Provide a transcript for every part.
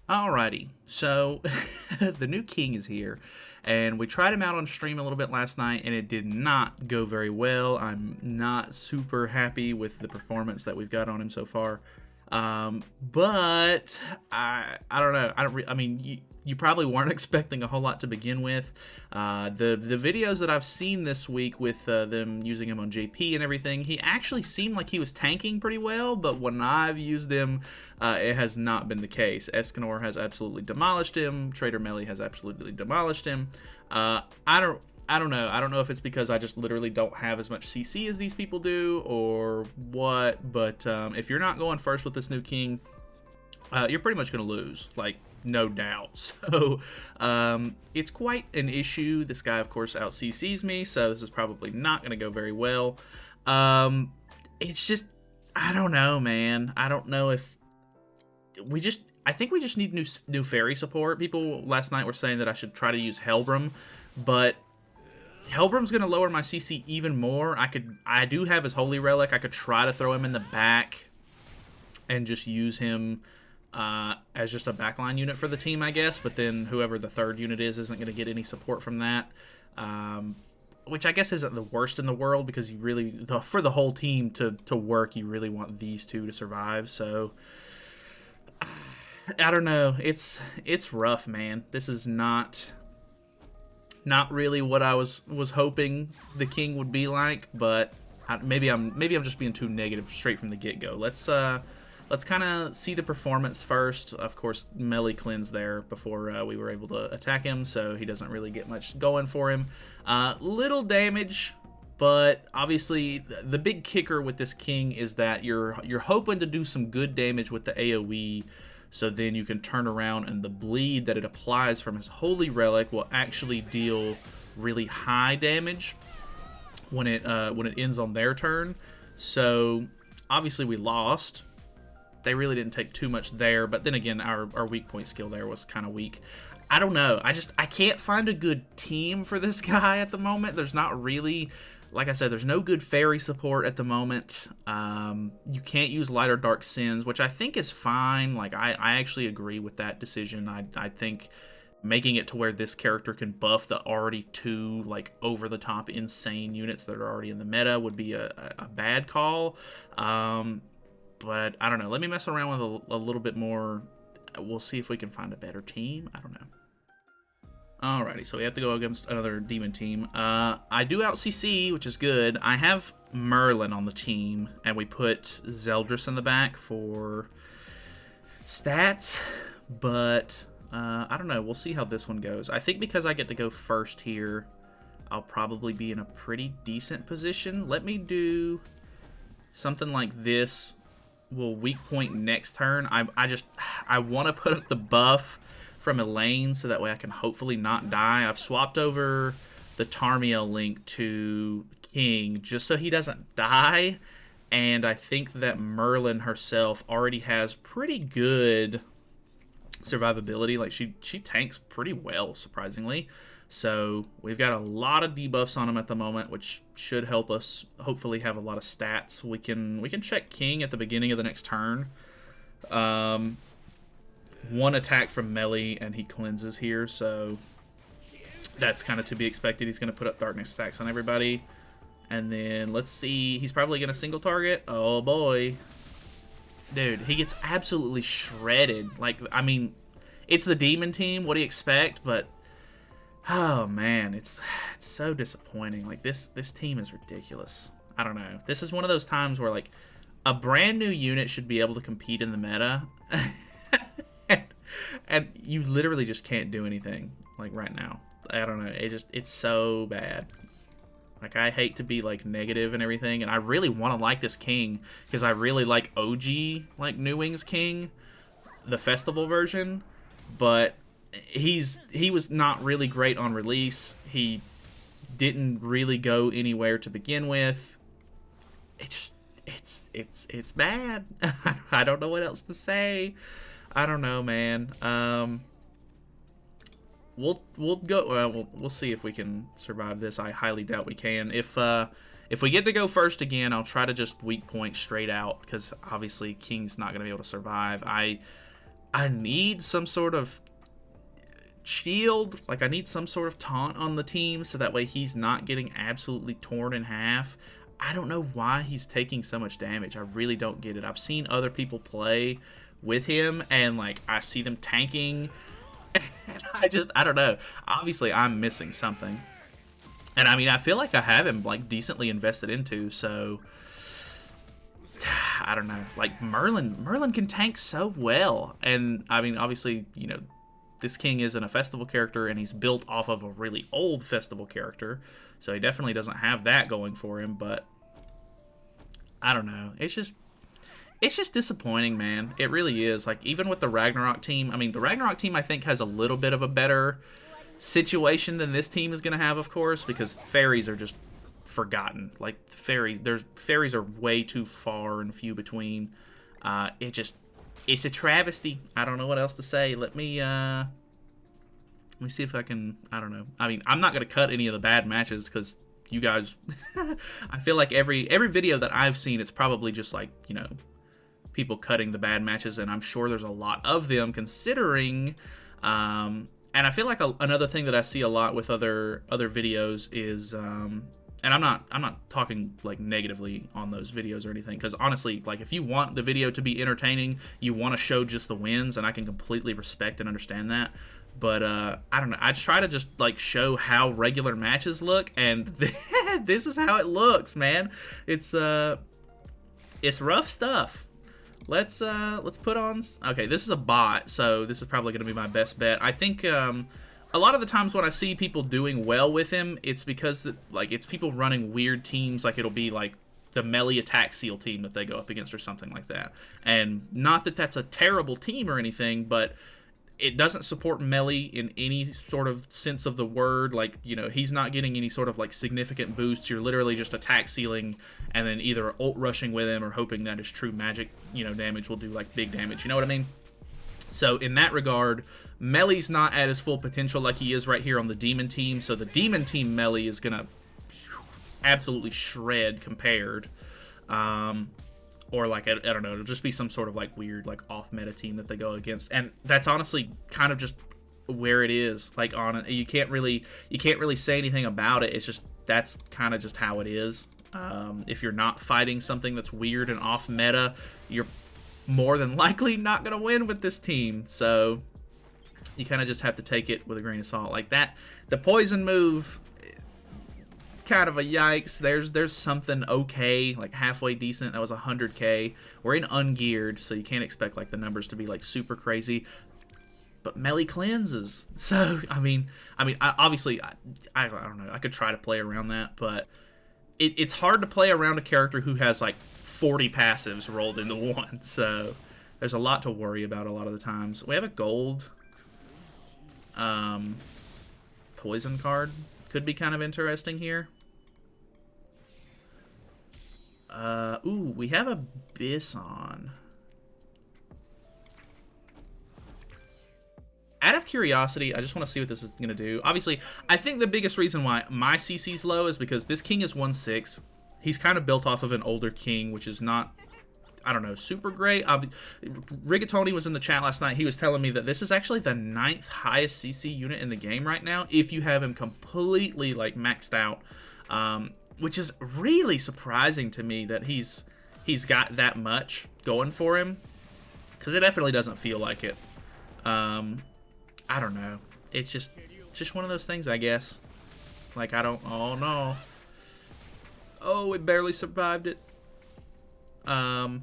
Alrighty, so the new king is here, and we tried him out on stream a little bit last night, and it did not go very well. I'm not super happy with the performance that we've got on him so far, but I don't know. I mean, you probably weren't expecting a whole lot to begin with. The videos that I've seen this week with them using him on JP and everything, he actually seemed like he was tanking pretty well, but when I've used him, it has not been the case. Escanor has absolutely demolished him. Trader Melly has absolutely demolished him. I don't know. I don't know if it's because I just literally don't have as much CC as these people do or what, but if you're not going first with this new king, you're pretty much going to lose, like, no doubt. So it's quite an issue. This guy, of course, out CCs me, so this is probably not going to go very well. It's just, I don't know, man. I don't know if I think we just need new fairy support. People last night were saying that I should try to use Helbram, but Helbram's going to lower my CC even more. I do have his Holy Relic. I could try to throw him in the back and just use him as just a backline unit for the team, I guess. But then whoever the third unit is isn't going to get any support from that. Which I guess isn't the worst in the world, because you really, for the whole team to work, you really want these two to survive. So I don't know. It's rough, man. This is not really what I was hoping the king would be like, but maybe I'm just being too negative straight from the get-go. Let's kind of see the performance first. Of course, Melly cleansed there before we were able to attack him, so he doesn't really get much going for him. Little damage, but obviously the big kicker with this king is that you're hoping to do some good damage with the AoE, so then you can turn around and the bleed that it applies from his Holy Relic will actually deal really high damage when it ends on their turn. So obviously we lost. They really didn't take too much there, but then again, our weak point skill there was kind of weak. I don't know. I can't find a good team for this guy at the moment. There's not really, like I said, there's no good fairy support at the moment. You can't use Light or Dark Sins, which I think is fine. Like, I actually agree with that decision. I think making it to where this character can buff the already two, like, over-the-top insane units that are already in the meta would be a bad call. But I don't know. Let me mess around with a little bit more. We'll see if we can find a better team. I don't know. Alrighty, so we have to go against another demon team. I do out CC, which is good. I have Merlin on the team, and we put Zeldris in the back for stats, but I don't know. We'll see how this one goes. I think because I get to go first here, I'll probably be in a pretty decent position. Let me do something like this. We'll weak point next turn. I want to put up the buff from Elaine so that way I can hopefully not die. I've swapped over the Tarmiel link to King just so he doesn't die, and I think that Merlin herself already has pretty good survivability. Like, she tanks pretty well, surprisingly. So we've got a lot of debuffs on him at the moment, which should help us hopefully have a lot of stats. We can check King at the beginning of the next turn. One attack from Melly and he cleanses here, so that's kind of to be expected. He's going to put up darkness stacks on everybody. And then let's see, he's probably going to single target. Oh boy. Dude, he gets absolutely shredded. Like, I mean, it's the demon team. What do you expect? But oh man, it's so disappointing. Like, this team is ridiculous. I don't know. This is one of those times where, like, a brand new unit should be able to compete in the meta, and you literally just can't do anything, like, right now. I don't know. It's so bad. Like, I hate to be, like, negative and everything, and I really want to like this king because I really like OG, like, New Wings King, the festival version, but he was not really great on release. He didn't really go anywhere to begin with. It's bad. I don't know what else to say. I don't know, man. We'll go. We'll see if we can survive this. I highly doubt we can. If we get to go first again, I'll try to just weak point straight out because obviously King's not going to be able to survive. I need some sort of shield. Like, I need some sort of taunt on the team so that way he's not getting absolutely torn in half. I don't know why he's taking so much damage. I really don't get it. I've seen other people play with him, and, like, I see them tanking. I don't know. Obviously, I'm missing something. And, I mean, I feel like I have him, like, decently invested into, so I don't know. Like, Merlin can tank so well. And, I mean, obviously, you know, this king isn't a festival character, and he's built off of a really old festival character, so he definitely doesn't have that going for him. But I don't know. It's just disappointing, man. It really is. Like, even with the Ragnarok team, I mean, the Ragnarok team I think has a little bit of a better situation than this team is going to have, of course, because fairies are just forgotten. Like, fairies are way too far and few between. It's a travesty. I don't know what else to say. Let me see if I can, I don't know. I mean, I'm not going to cut any of the bad matches because you guys, I feel like every video that I've seen, it's probably just like, you know, people cutting the bad matches, and I'm sure there's a lot of them considering, and I feel like another thing that I see a lot with other videos is, and I'm not talking like negatively on those videos or anything, because honestly, like, if you want the video to be entertaining, you want to show just the wins, and I can completely respect and understand that. But I don't know. I try to just like show how regular matches look, and this is how it looks, man. It's rough stuff. Let's put on. Okay, this is a bot, so this is probably gonna be my best bet. I think a lot of the times when I see people doing well with him, it's because it's people running weird teams. Like, it'll be like the melee attack seal team that they go up against or something like that. And not that that's a terrible team or anything, but it doesn't support melee in any sort of sense of the word. Like, you know, he's not getting any sort of like significant boosts. You're literally just attack sealing and then either ult rushing with him or hoping that his true magic, you know, damage will do like big damage. You know what I mean? So in that regard, melee's not at his full potential like he is right here on the demon team. So the demon team melee is gonna absolutely shred compared. Or like, I don't know, it'll just be some sort of like weird like off meta team that they go against, and that's honestly kind of just where it is. Like, you can't really say anything about it. It's just, that's kind of just how it is. If you're not fighting something that's weird and off meta, you're more than likely not gonna win with this team. So you kind of just have to take it with a grain of salt. Like that, the poison move, kind of a yikes. There's something okay, like halfway decent. That was 100k. We're in Ungeared, so you can't expect like the numbers to be like super crazy. But melee cleanses. So I mean, obviously, I don't know. I could try to play around that, but it's hard to play around a character who has like 40 passives rolled into one. So there's a lot to worry about a lot of the times. We have a gold poison card. Could be kind of interesting here. Ooh, we have a Bison. Out of curiosity, I just want to see what this is going to do. Obviously, I think the biggest reason why my CC's low is because this king is 1/6. He's kind of built off of an older king, which is not, I don't know, super great. Rigatoni was in the chat last night. He was telling me that this is actually the 9th highest CC unit in the game right now, if you have him completely like maxed out, which is really surprising to me that he's got that much going for him, because it definitely doesn't feel like it. I don't know. It's just one of those things, I guess. Like, I don't. Oh no. Oh, it barely survived it. I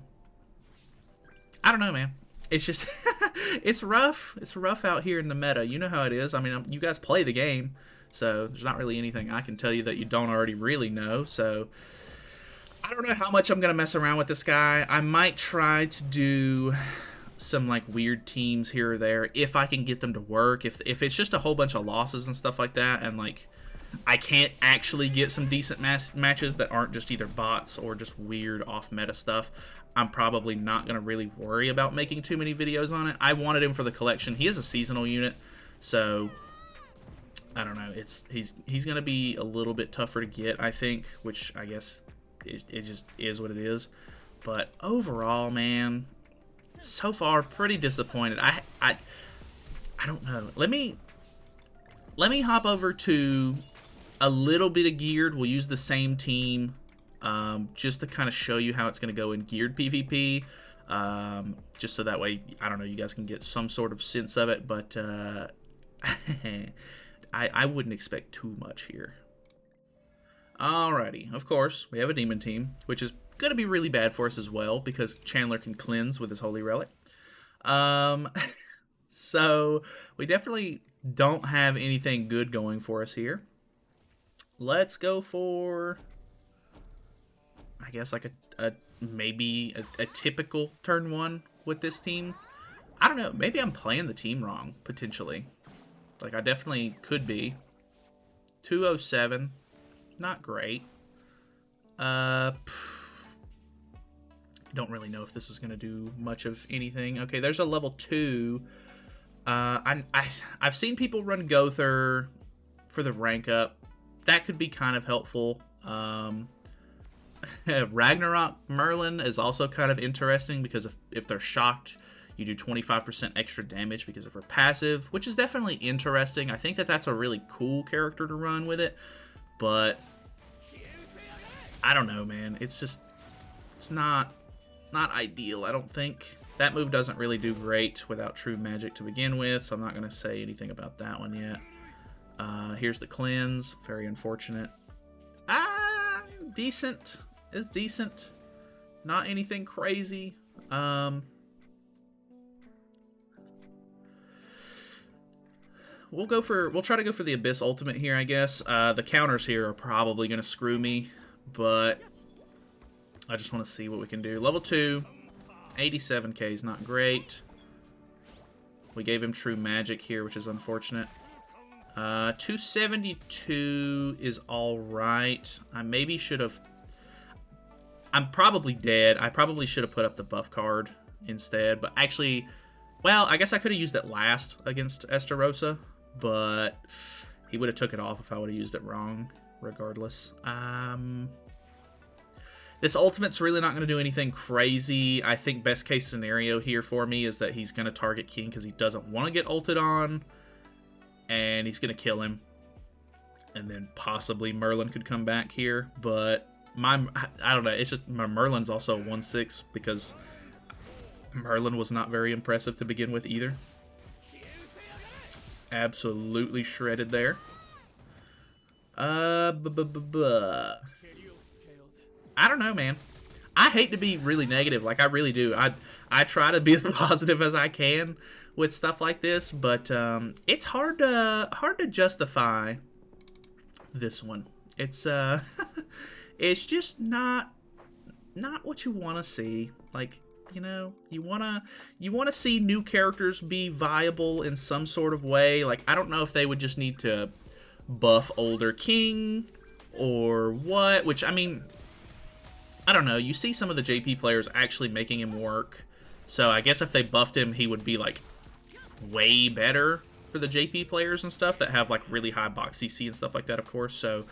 don't know, man. It's just, it's rough. It's rough out here in the meta. You know how it is. I mean, you guys play the game, so there's not really anything I can tell you that you don't already really know. So I don't know how much I'm going to mess around with this guy. I might try to do some like weird teams here or there if I can get them to work. If it's just a whole bunch of losses and stuff like that, and like I can't actually get some decent matches that aren't just either bots or just weird off-meta stuff, I'm probably not going to really worry about making too many videos on it. I wanted him for the collection. He is a seasonal unit, so I don't know. He's going to be a little bit tougher to get, I think, which I guess it just is what it is. But overall, man, so far pretty disappointed. I don't know. Let me hop over to a little bit of Geared. We'll use the same team just to kind of show you how it's going to go in Geared PvP. Just so that way, I don't know, you guys can get some sort of sense of it, but I wouldn't expect too much here. Alrighty, of course, we have a demon team, which is going to be really bad for us as well, because Chandler can cleanse with his Holy Relic. So, we definitely don't have anything good going for us here. Let's go for, I guess, like maybe a typical turn 1 with this team. I don't know, maybe I'm playing the team wrong, potentially. Like, I definitely could be. 207. Not great. Don't really know if this is going to do much of anything. Okay, there's a level 2. I've seen people run Gother for the rank up. That could be kind of helpful. Ragnarok Merlin is also kind of interesting because if they're shocked, you do 25% extra damage because of her passive, which is definitely interesting. I think that's a really cool character to run with it, but I don't know, man. It's not ideal, I don't think. That move doesn't really do great without true magic to begin with, so I'm not going to say anything about that one yet. Here's the cleanse. Very unfortunate. Decent. It's decent. Not anything crazy. We'll try to go for the Abyss Ultimate here, I guess. The counters here are probably going to screw me, but I just want to see what we can do. Level 2, 87k is not great. We gave him True Magic here, which is unfortunate. 272 is alright. I maybe should have... I'm probably dead. I probably should have put up the buff card instead, but actually... Well, I guess I could have used it last against Esterosa, but he would have took it off if I would have used it wrong, regardless. This ultimate's really not going to do anything crazy. I think best case scenario here for me is that he's going to target King because he doesn't want to get ulted on, and he's going to kill him. And then possibly Merlin could come back here, but I don't know, it's just my Merlin's also 1/6 because Merlin was not very impressive to begin with either. Absolutely shredded there. I don't know, man. I hate to be really negative, like I really do. I try to be as positive as I can with stuff like this, but it's hard to justify this one. It's it's just not what you want to see. Like, you know, you wanna see new characters be viable in some sort of way. Like, I don't know if they would just need to buff older King or what, which, I mean, I don't know. You see some of the JP players actually making him work, so I guess if they buffed him, he would be like way better for the JP players and stuff that have like really high box CC and stuff like that, of course. So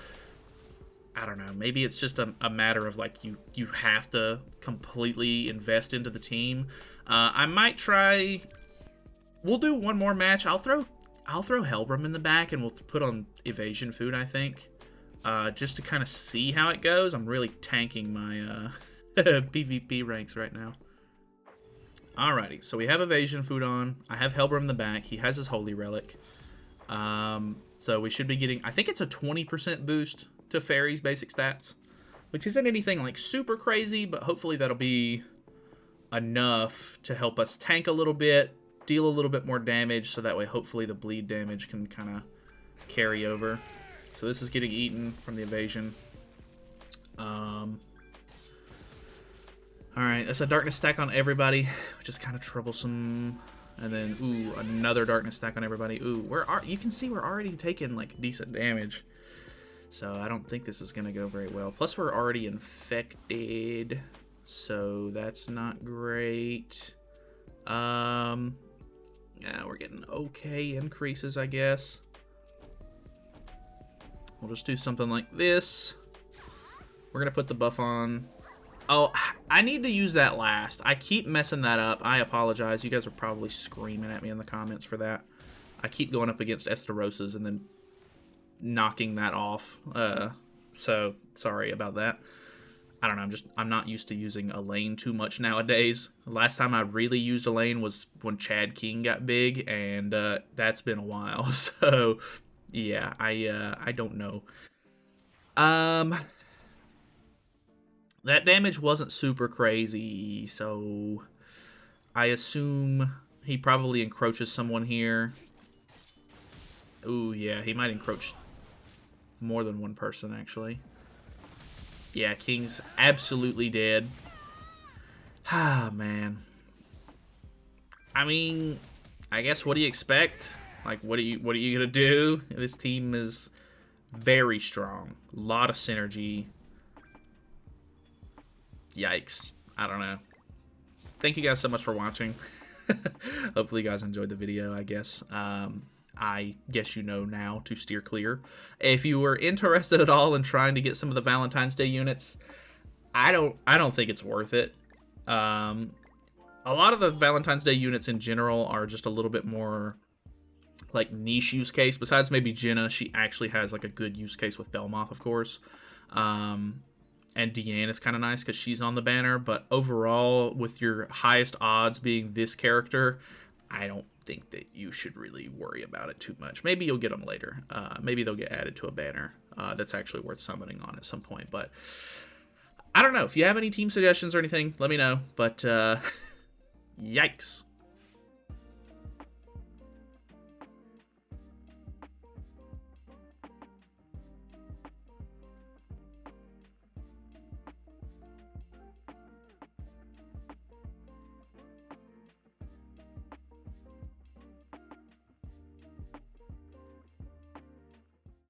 I don't know, maybe it's just a matter of like you have to completely invest into the team. I might try, we'll do one more match. I'll throw Helbram in the back and we'll put on evasion food, I think, just to kind of see how it goes. I'm really tanking my PvP ranks right now. Alrighty, so we have evasion food on. I have Helbram in the back. He has his Holy Relic. So we should be getting, I think it's a 20% boost to Fairy's basic stats, which isn't anything like super crazy, but hopefully that'll be enough to help us tank a little bit, deal a little bit more damage, so that way hopefully the bleed damage can kind of carry over. So this is getting eaten from the evasion. Alright, that's a darkness stack on everybody, which is kind of troublesome. And then, ooh, another darkness stack on everybody. Ooh, you can see we're already taking like decent damage. So I don't think this is going to go very well. Plus we're already infected, so that's not great. Yeah, we're getting okay increases, I guess. We'll just do something like this. We're going to put the buff on Oh, I need to use that last. I keep messing that up. I apologize. You guys are probably screaming at me in the comments for that. I keep going up against Esterosas and then knocking that off. So sorry about that. I don't know. I'm not used to using Elaine too much nowadays. Last time I really used Elaine was when Chad King got big, and that's been a while. So yeah, I don't know. Um, that damage wasn't super crazy, so I assume he probably encroaches someone here. Ooh, yeah, he might encroach more than one person, actually. Yeah, King's absolutely dead. Ah, man. I mean, I guess what do you expect? Like, what are you gonna do? This team is very strong. A lot of synergy. Yikes. I don't know. Thank you guys so much for watching. Hopefully you guys enjoyed the video, I guess. I guess you know now to steer clear. If you were interested at all in trying to get some of the Valentine's Day units, I don't think it's worth it. A lot of the Valentine's Day units in general are just a little bit more like niche use case. Besides maybe Jenna, she actually has like a good use case with Belmoth, of course. And Deanne is kind of nice because she's on the banner. But overall, with your highest odds being this character, I don't think that you should really worry about it too much. Maybe you'll get them later. Maybe they'll get added to a banner that's actually worth summoning on at some point. But I don't know. If you have any team suggestions or anything, let me know. But yikes.